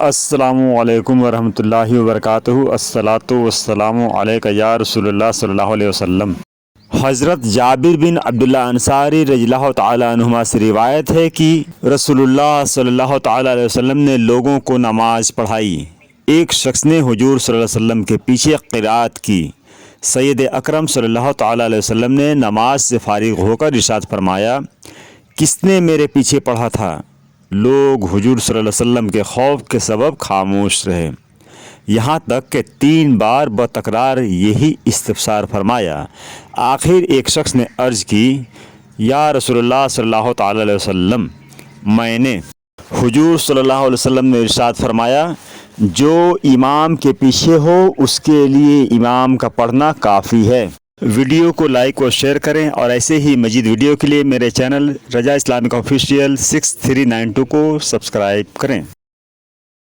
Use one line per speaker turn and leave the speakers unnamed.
अस्सलामुअलैकुम वरहमतुल्लाहि वबरकातुहू। अस्सलातु वस्सलामु अलैका या रसूलुल्लाह सल्लल्लाहु अलैहि वसल्लम। हज़रत जाबिर बिन अब्दुल्ला अंसारी रज़ियल्लाहु ताला अन्हुमा से रिवायत है कि रसूलुल्लाह सल्लल्लाहु ताला अलैहि वसल्लम ने लोगों को नमाज पढ़ाई। एक शख्स ने हुजूर सल्लल्लाहु अलैहि वसल्लम के पीछे क़िराअत की। सैयद अकरम सल्लल्लाहु ताला अलैहि वसल्लम ने नमाज से फारिग होकर इरशाद फरमाया, किसने मेरे पीछे पढ़ा था? लोग हुजूर सल्लल्लाहु अलैहि वसल्लम के खौफ के सबब खामोश रहे, यहाँ तक कि 3 बार बतकरार यही इस्तिफ़सार फरमाया। आखिर एक शख्स ने अर्ज़ की, या रसूलुल्लाह सल्लल्लाहु ताला अलैहि वसल्लम, मैंने। हुजूर सल्लल्लाहु अलैहि वसल्लम ने इरशाद फरमाया, जो इमाम के पीछे हो उसके लिए इमाम का पढ़ना काफ़ी है। वीडियो को लाइक और शेयर करें और ऐसे ही मज़ीद वीडियो के लिए मेरे चैनल रजा इस्लामिक ऑफिशियल 6392 को सब्सक्राइब करें।